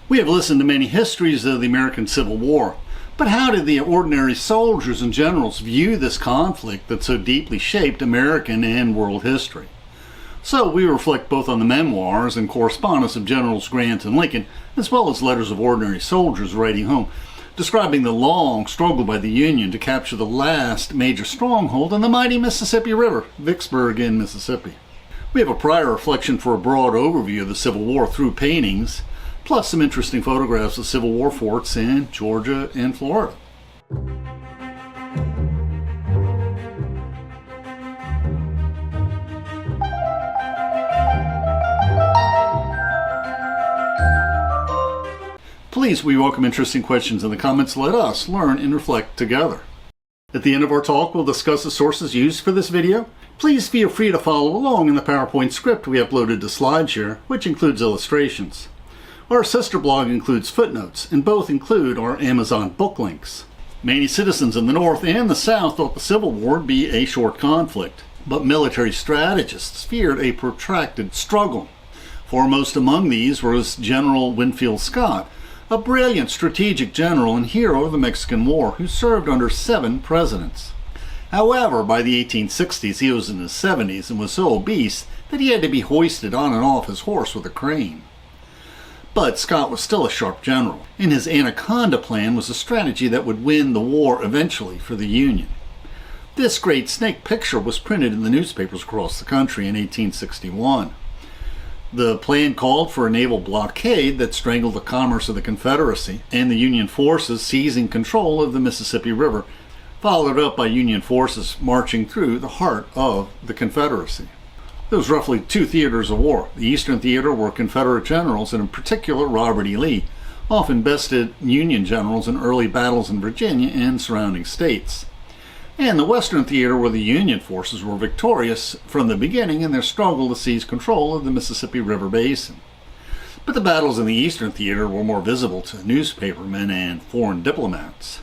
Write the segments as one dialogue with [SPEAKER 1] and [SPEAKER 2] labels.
[SPEAKER 1] We have listened to many histories of the American Civil War, but how did the ordinary soldiers and generals view this conflict that so deeply shaped American and world history? So we reflect both on the memoirs and correspondence of Generals Grant and Lincoln, as well as letters of ordinary soldiers writing home, describing the long struggle by the Union to capture the last major stronghold on the mighty Mississippi River, Vicksburg in Mississippi. We have a prior reflection for a broad overview of the Civil War through paintings, plus some interesting photographs of Civil War forts in Georgia and Florida. Please, we welcome interesting questions in the comments. Let us learn and reflect together. At the end of our talk, we'll discuss the sources used for this video. Please feel free to follow along in the PowerPoint script we uploaded to SlideShare, which includes illustrations. Our sister blog includes footnotes, and both include our Amazon book links. Many citizens in the North and the South thought the Civil War would be a short conflict, but military strategists feared a protracted struggle. Foremost among these was General Winfield Scott, a brilliant strategic general and hero of the Mexican War who served under 7 presidents. However, by the 1860s, he was in his 70s and was so obese that he had to be hoisted on and off his horse with a crane. But Scott was still a sharp general, and his Anaconda Plan was a strategy that would win the war eventually for the Union. This great snake picture was printed in the newspapers across the country in 1861. The plan called for a naval blockade that strangled the commerce of the Confederacy and the Union forces seizing control of the Mississippi River, followed up by Union forces marching through the heart of the Confederacy. There was roughly 2 theaters of war. The Eastern Theater were Confederate generals, and in particular Robert E. Lee, often bested Union generals in early battles in Virginia and surrounding states. And the Western Theater, where the Union forces were victorious from the beginning in their struggle to seize control of the Mississippi River Basin. But the battles in the Eastern Theater were more visible to newspapermen and foreign diplomats.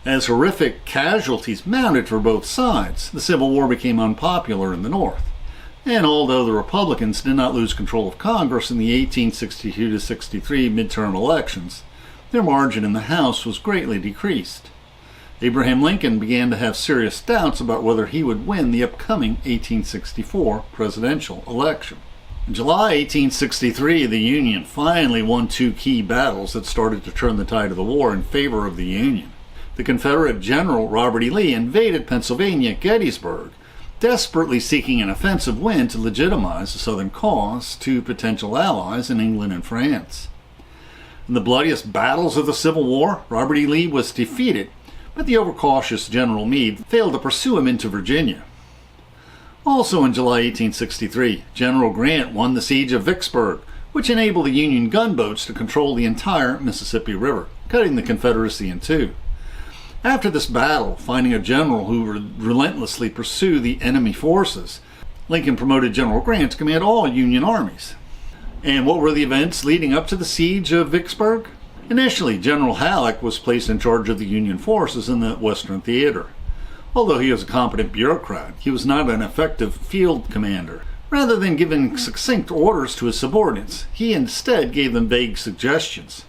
[SPEAKER 1] As horrific casualties mounted for both sides, the Civil War became unpopular in the North. And although the Republicans did not lose control of Congress in the 1862-63 midterm elections, their margin in the House was greatly decreased. Abraham Lincoln began to have serious doubts about whether he would win the upcoming 1864 presidential election. In July 1863, the Union finally won 2 key battles that started to turn the tide of the war in favor of the Union. The Confederate General Robert E. Lee invaded Pennsylvania at Gettysburg, desperately seeking an offensive win to legitimize the Southern cause to potential allies in England and France. In the bloodiest battles of the Civil War, Robert E. Lee was defeated, but the overcautious General Meade failed to pursue him into Virginia. Also in July 1863, General Grant won the Siege of Vicksburg, which enabled the Union gunboats to control the entire Mississippi River, cutting the Confederacy in 2. After this battle, finding a general who would relentlessly pursue the enemy forces, Lincoln promoted General Grant to command all Union armies. And what were the events leading up to the Siege of Vicksburg? Initially, General Halleck was placed in charge of the Union forces in the Western Theater. Although he was a competent bureaucrat, he was not an effective field commander. Rather than giving succinct orders to his subordinates, he instead gave them vague suggestions.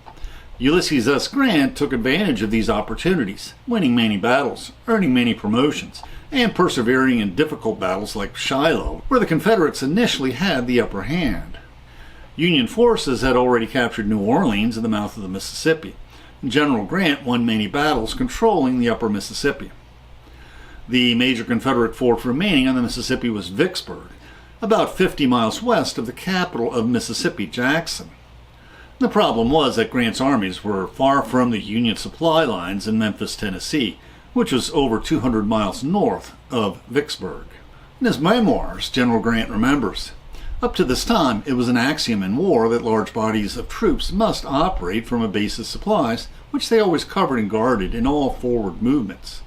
[SPEAKER 1] Ulysses S. Grant took advantage of these opportunities, winning many battles, earning many promotions, and persevering in difficult battles like Shiloh, where the Confederates initially had the upper hand. Union forces had already captured New Orleans at the mouth of the Mississippi, and General Grant won many battles controlling the upper Mississippi. The major Confederate fort remaining on the Mississippi was Vicksburg, about 50 miles west of the capital of Mississippi, Jackson. The problem was that Grant's armies were far from the Union supply lines in Memphis, Tennessee, which was over 200 miles north of Vicksburg. In his memoirs, General Grant remembers, "Up to this time, it was an axiom in war that large bodies of troops must operate from a base of supplies, which they always covered and guarded in all forward movements.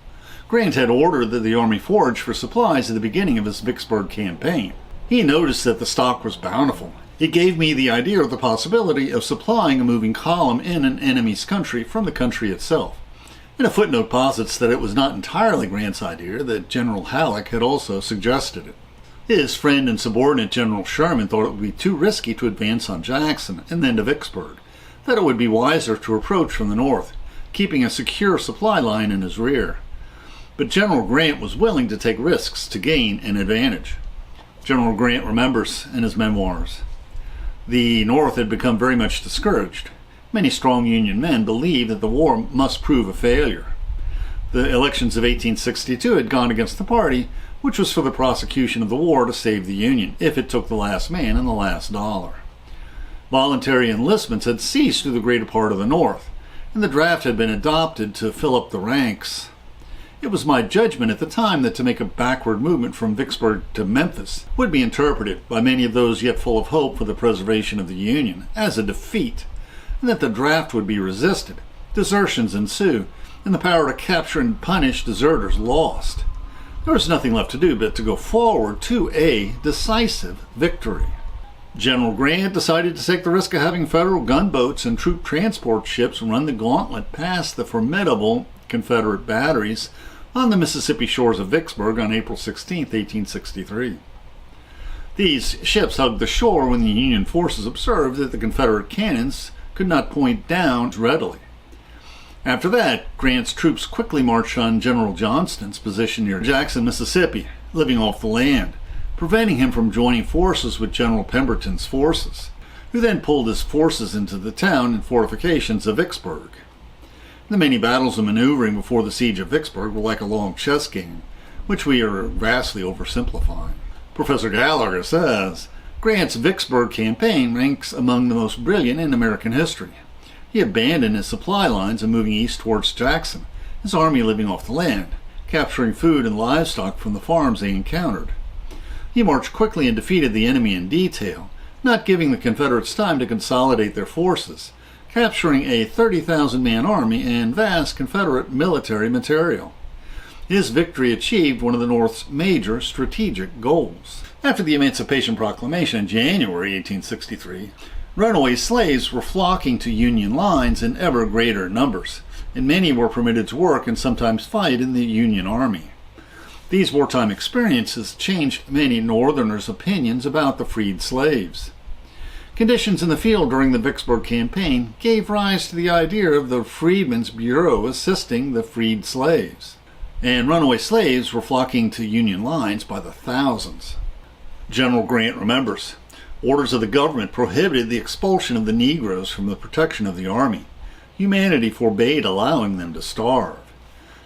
[SPEAKER 1] Grant had ordered that the army forage for supplies at the beginning of his Vicksburg campaign. He noticed that the stock was bountiful. It gave me the idea of the possibility of supplying a moving column in an enemy's country from the country itself." And a footnote posits that it was not entirely Grant's idea, that General Halleck had also suggested it. His friend and subordinate General Sherman thought it would be too risky to advance on Jackson and then to Vicksburg, that it would be wiser to approach from the north, keeping a secure supply line in his rear. But General Grant was willing to take risks to gain an advantage. General Grant remembers in his memoirs, "The North had become very much discouraged. Many strong Union men believed that the war must prove a failure. The elections of 1862 had gone against the party, which was for the prosecution of the war to save the Union, if it took the last man and the last dollar. Voluntary enlistments had ceased through the greater part of the North, and the draft had been adopted to fill up the ranks. It was my judgment at the time that to make a backward movement from Vicksburg to Memphis would be interpreted by many of those yet full of hope for the preservation of the Union as a defeat, and that the draft would be resisted, desertions ensue, and the power to capture and punish deserters lost. There was nothing left to do but to go forward to a decisive victory." General Grant decided to take the risk of having federal gunboats and troop transport ships run the gauntlet past the formidable Confederate batteries on the Mississippi shores of Vicksburg on April 16, 1863. These ships hugged the shore when the Union forces observed that the Confederate cannons could not point down readily. After that, Grant's troops quickly marched on General Johnston's position near Jackson, Mississippi, living off the land, preventing him from joining forces with General Pemberton's forces, who then pulled his forces into the town and fortifications of Vicksburg. The many battles and maneuvering before the Siege of Vicksburg were like a long chess game, which we are vastly oversimplifying. Professor Gallagher says, "Grant's Vicksburg campaign ranks among the most brilliant in American history. He abandoned his supply lines and moving east towards Jackson, his army living off the land, capturing food and livestock from the farms they encountered. He marched quickly and defeated the enemy in detail, not giving the Confederates time to consolidate their forces, capturing a 30,000-man army and vast Confederate military material. His victory achieved one of the North's major strategic goals." After the Emancipation Proclamation in January 1863, runaway slaves were flocking to Union lines in ever greater numbers, and many were permitted to work and sometimes fight in the Union Army. These wartime experiences changed many Northerners' opinions about the freed slaves. Conditions in the field during the Vicksburg campaign gave rise to the idea of the Freedmen's Bureau assisting the freed slaves, and runaway slaves were flocking to Union lines by the thousands. General Grant remembers, "Orders of the government prohibited the expulsion of the Negroes from the protection of the army. Humanity forbade allowing them to starve.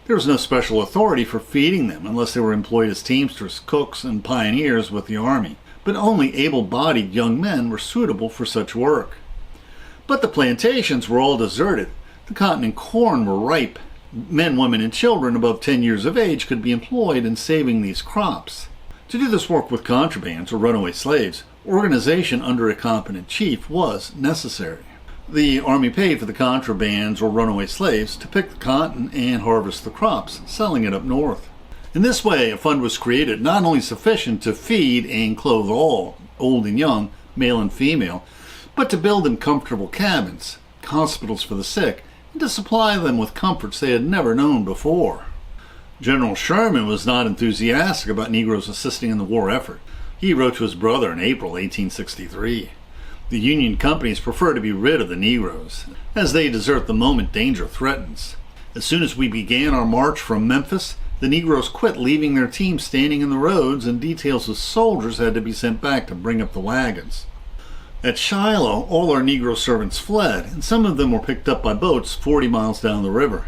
[SPEAKER 1] There was no special authority for feeding them unless they were employed as teamsters, cooks, and pioneers with the army, but only able-bodied young men were suitable for such work. But the plantations were all deserted. The cotton and corn were ripe. Men, women, and children above 10 years of age could be employed in saving these crops. To do this work with contrabands or runaway slaves, organization under a competent chief was necessary. The army paid for the contrabands or runaway slaves to pick the cotton and harvest the crops, selling it up north. In this way, a fund was created not only sufficient to feed and clothe all, old and young, male and female, but to build them comfortable cabins, hospitals for the sick, and to supply them with comforts they had never known before." General Sherman was not enthusiastic about Negroes assisting in the war effort. He wrote to his brother in April 1863, "The Union companies prefer to be rid of the Negroes, as they desert the moment danger threatens. As soon as we began our march from Memphis, the Negroes quit leaving their teams standing in the roads, and details of soldiers had to be sent back to bring up the wagons. At Shiloh, all our Negro servants fled, and some of them were picked up by boats 40 miles down the river.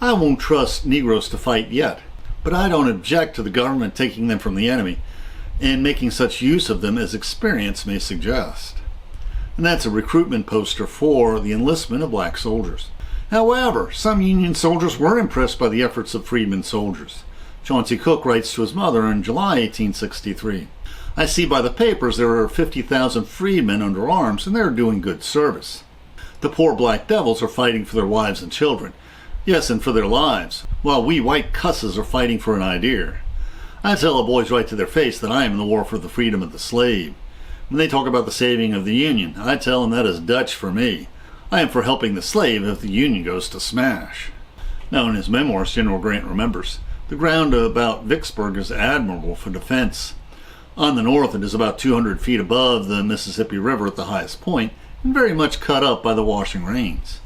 [SPEAKER 1] I won't trust Negroes to fight yet, but I don't object to the government taking them from the enemy and making such use of them as experience may suggest." And that's a recruitment poster for the enlistment of black soldiers. However, some Union soldiers were impressed by the efforts of freedmen soldiers. Chauncey Cook writes to his mother in July 1863, "I see by the papers there are 50,000 freedmen under arms, and they are doing good service. The poor black devils are fighting for their wives and children, yes, and for their lives, while we white cusses are fighting for an idea. I tell the boys right to their face that I am in the war for the freedom of the slave. When they talk about the saving of the Union, I tell them that is Dutch for me. I am for helping the slave if the Union goes to smash." Now, in his memoirs, General Grant remembers, "The ground about Vicksburg is admirable for defense. On the north, it is about 200 feet above the Mississippi River at the highest point, and very much cut up by the washing rains.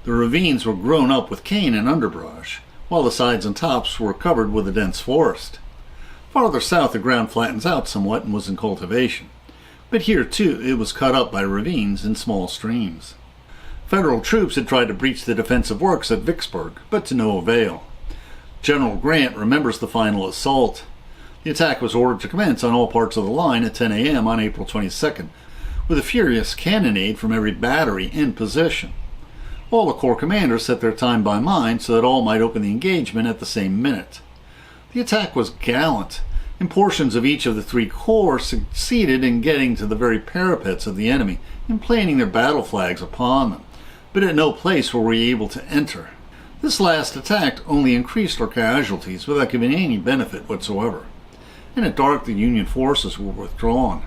[SPEAKER 1] The ravines were grown up with cane and underbrush, while the sides and tops were covered with a dense forest. Farther south the ground flattens out somewhat and was in cultivation, but here too it was cut up by ravines and small streams. Federal troops had tried to breach the defensive works at Vicksburg, but to no avail. General Grant remembers the final assault. The attack was ordered to commence on all parts of the line at 10 a.m. on April 22nd, with a furious cannonade from every battery in position. All the corps commanders set their time by mind so that all might open the engagement at the same minute. The attack was gallant, and portions of each of the three corps succeeded in getting to the very parapets of the enemy and planting their battle flags upon them, but at no place were we able to enter. This last attack only increased our casualties without giving any benefit whatsoever, and at dark the Union forces were withdrawn.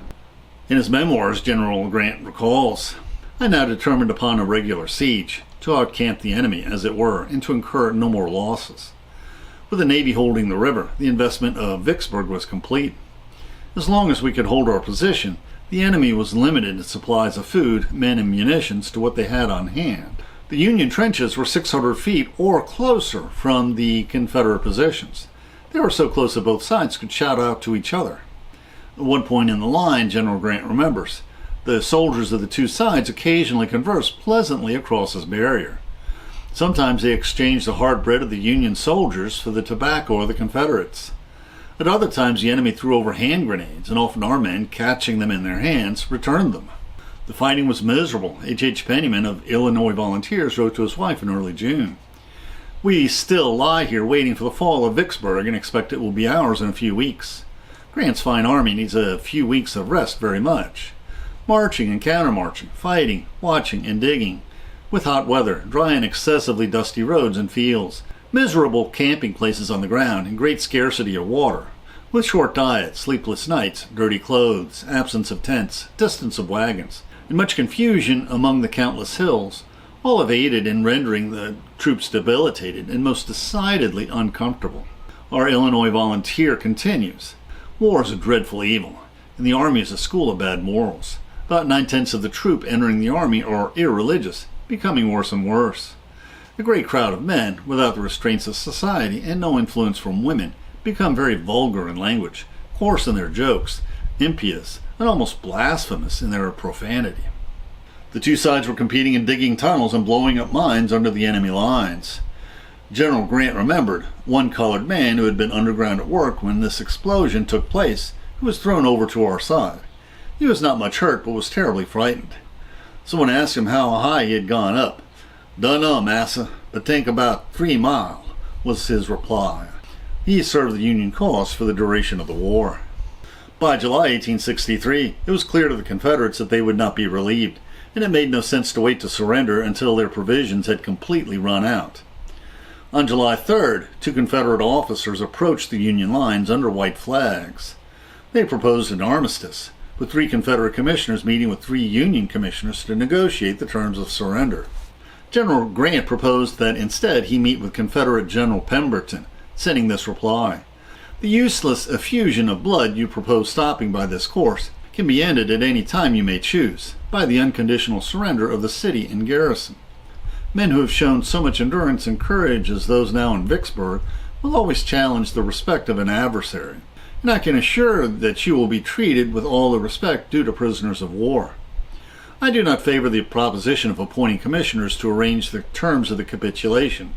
[SPEAKER 1] In his memoirs, General Grant recalls, "I now determined upon a regular siege, to outcamp the enemy, as it were, and to incur no more losses. With the Navy holding the river, the investment of Vicksburg was complete. As long as we could hold our position, the enemy was limited in supplies of food, men, and munitions to what they had on hand. The Union trenches were 600 feet or closer from the Confederate positions. They were so close that both sides could shout out to each other. At one point in the line, General Grant remembers, the soldiers of the two sides occasionally conversed pleasantly across this barrier. Sometimes they exchanged the hard bread of the Union soldiers for the tobacco of the Confederates. At other times the enemy threw over hand grenades, and often our men, catching them in their hands, returned them. The fighting was miserable," H. Pennyman of Illinois Volunteers wrote to his wife in early June. "We still lie here waiting for the fall of Vicksburg and expect it will be ours in a few weeks. Grant's fine army needs a few weeks of rest very much. Marching and countermarching, fighting, watching, and digging, with hot weather, dry and excessively dusty roads and fields, miserable camping places on the ground, and great scarcity of water, with short diet, sleepless nights, dirty clothes, absence of tents, distance of wagons, and much confusion among the countless hills, all have aided in rendering the troops debilitated and most decidedly uncomfortable." Our Illinois volunteer continues, "War is a dreadful evil, and the army is a school of bad morals. About 9/10 of the troop entering the army are irreligious, becoming worse and worse. A great crowd of men, without the restraints of society and no influence from women, become very vulgar in language, coarse in their jokes, impious, and almost blasphemous in their profanity." The two sides were competing in digging tunnels and blowing up mines under the enemy lines. General Grant remembered one colored man who had been underground at work when this explosion took place, who was thrown over to our side. He was not much hurt, but was terribly frightened. Someone asked him how high he had gone up. "Dunno, massa, but think about 3 mile," was his reply. He served the Union cause for the duration of the war. By July 1863, it was clear to the Confederates that they would not be relieved, and it made no sense to wait to surrender until their provisions had completely run out. On July 3rd, 2 Confederate officers approached the Union lines under white flags. They proposed an armistice, with 3 Confederate commissioners meeting with 3 Union commissioners to negotiate the terms of surrender. General Grant proposed that instead he meet with Confederate General Pemberton, sending this reply: "The useless effusion of blood you propose stopping by this course can be ended at any time you may choose, by the unconditional surrender of the city and garrison. Men who have shown so much endurance and courage as those now in Vicksburg will always challenge the respect of an adversary, and I can assure that you will be treated with all the respect due to prisoners of war. I do not favor the proposition of appointing commissioners to arrange the terms of the capitulation,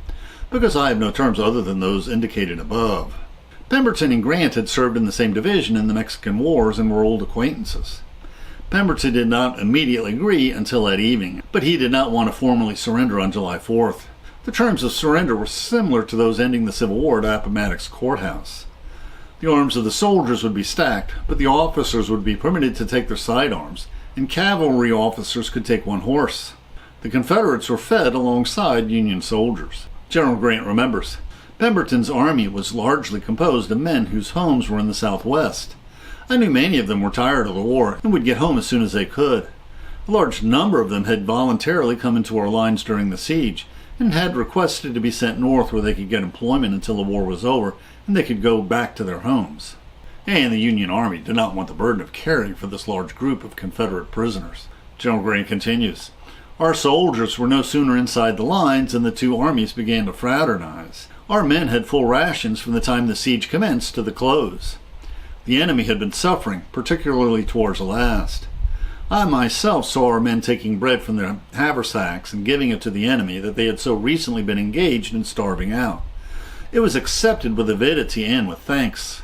[SPEAKER 1] because I have no terms other than those indicated above." Pemberton and Grant had served in the same division in the Mexican Wars and were old acquaintances. Pemberton did not immediately agree until that evening, but he did not want to formally surrender on July 4th. The terms of surrender were similar to those ending the Civil War at Appomattox Courthouse. The arms of the soldiers would be stacked, but the officers would be permitted to take their sidearms, and cavalry officers could take 1 horse. The Confederates were fed alongside Union soldiers. General Grant remembers, "Pemberton's army was largely composed of men whose homes were in the Southwest. I knew many of them were tired of the war and would get home as soon as they could. A large number of them had voluntarily come into our lines during the siege and had requested to be sent north where they could get employment until the war was over and they could go back to their homes. And the Union Army did not want the burden of caring for this large group of Confederate prisoners." General Grant continues. Our soldiers were no sooner inside the lines than the two armies began to fraternize. Our men had full rations from the time the siege commenced to the close. The enemy had been suffering, particularly towards the last. I myself saw our men taking bread from their haversacks and giving it to the enemy that they had so recently been engaged in starving out. It was accepted with avidity and with thanks.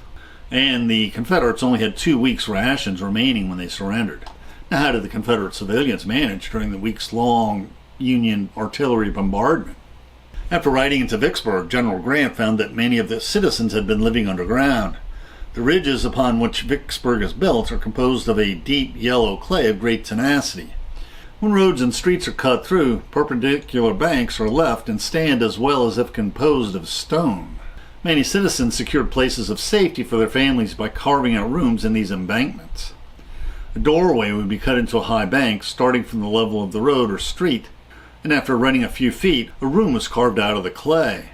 [SPEAKER 1] And the Confederates only had 2 weeks' rations remaining when they surrendered. Now, how did the Confederate civilians manage during the weeks-long Union artillery bombardment? After riding into Vicksburg, General Grant found that many of the citizens had been living underground. The ridges upon which Vicksburg is built are composed of a deep yellow clay of great tenacity. When roads and streets are cut through, perpendicular banks are left and stand as well as if composed of stone. Many citizens secured places of safety for their families by carving out rooms in these embankments. A doorway would be cut into a high bank starting from the level of the road or street, and after running a few feet, a room was carved out of the clay.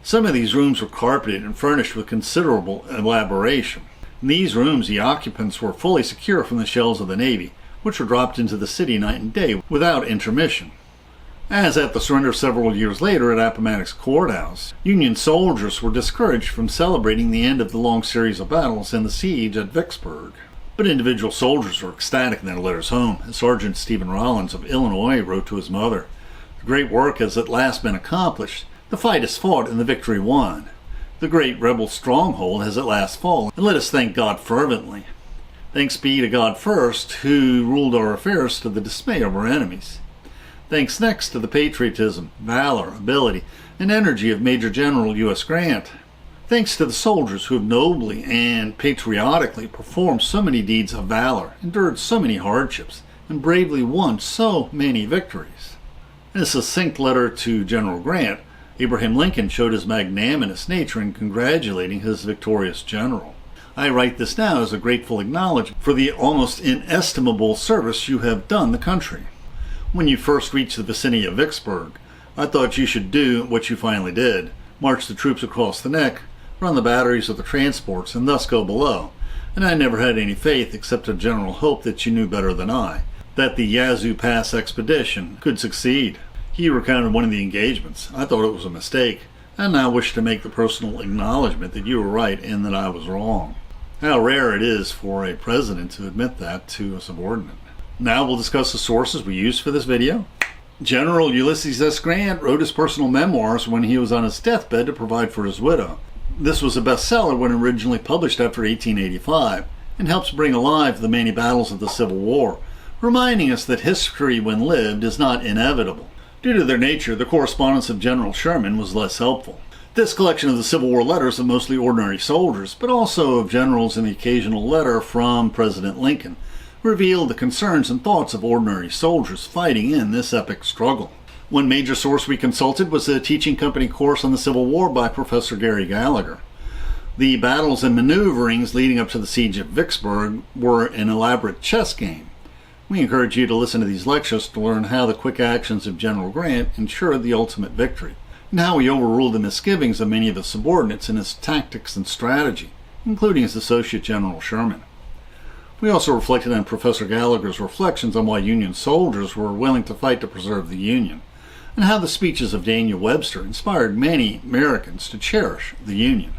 [SPEAKER 1] Some of these rooms were carpeted and furnished with considerable elaboration. In these rooms, the occupants were fully secure from the shells of the Navy, which were dropped into the city night and day without intermission. As at the surrender several years later at Appomattox Courthouse, Union soldiers were discouraged from celebrating the end of the long series of battles and the siege at Vicksburg. But individual soldiers were ecstatic in their letters home, as Sergeant Stephen Rollins of Illinois wrote to his mother. The great work has at last been accomplished. The fight is fought and the victory won. The great rebel stronghold has at last fallen, and let us thank God fervently. Thanks be to God first, who ruled our affairs to the dismay of our enemies. Thanks next to the patriotism, valor, ability, and energy of Major General U.S. Grant. Thanks to the soldiers who have nobly and patriotically performed so many deeds of valor, endured so many hardships, and bravely won so many victories. In a succinct letter to General Grant, Abraham Lincoln showed his magnanimous nature in congratulating his victorious general. I write this now as a grateful acknowledgement for the almost inestimable service you have done the country. When you first reached the vicinity of Vicksburg, I thought you should do what you finally did, march the troops across the neck, run the batteries of the transports, and thus go below. And I never had any faith except a general hope that you knew better than I, that the Yazoo Pass expedition could succeed. He recounted one of the engagements. I thought it was a mistake, and now wish to make the personal acknowledgement that you were right and that I was wrong. How rare it is for a president to admit that to a subordinate. Now we'll discuss the sources we used for this video. General Ulysses S. Grant wrote his personal memoirs when he was on his deathbed to provide for his widow. This was a bestseller when originally published after 1885, and helps bring alive the many battles of the Civil War, reminding us that history when lived is not inevitable. Due to their nature, the correspondence of General Sherman was less helpful. This collection of the Civil War letters of mostly ordinary soldiers, but also of generals and the occasional letter from President Lincoln, revealed the concerns and thoughts of ordinary soldiers fighting in this epic struggle. One major source we consulted was a teaching company course on the Civil War by Professor Gary Gallagher. The battles and maneuverings leading up to the Siege of Vicksburg were an elaborate chess game. We encourage you to listen to these lectures to learn how the quick actions of General Grant ensured the ultimate victory, and how he overruled the misgivings of many of his subordinates in his tactics and strategy, including his associate General Sherman. We also reflected on Professor Gallagher's reflections on why Union soldiers were willing to fight to preserve the Union, and how the speeches of Daniel Webster inspired many Americans to cherish the Union.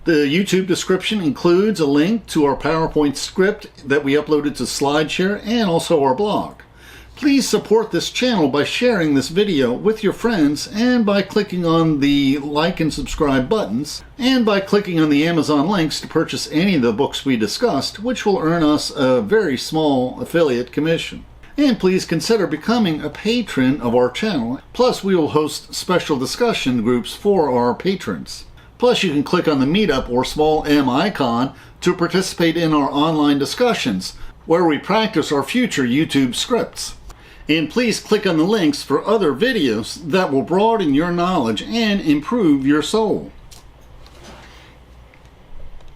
[SPEAKER 1] The YouTube description includes a link to our PowerPoint script that we uploaded to SlideShare and also our blog. Please support this channel by sharing this video with your friends and by clicking on the like and subscribe buttons and by clicking on the Amazon links to purchase any of the books we discussed, which will earn us a very small affiliate commission. And please consider becoming a patron of our channel. Plus, we will host special discussion groups for our patrons. Plus, you can click on the Meetup or small M icon to participate in our online discussions, where we practice our future YouTube scripts. And please click on the links for other videos that will broaden your knowledge and improve your soul.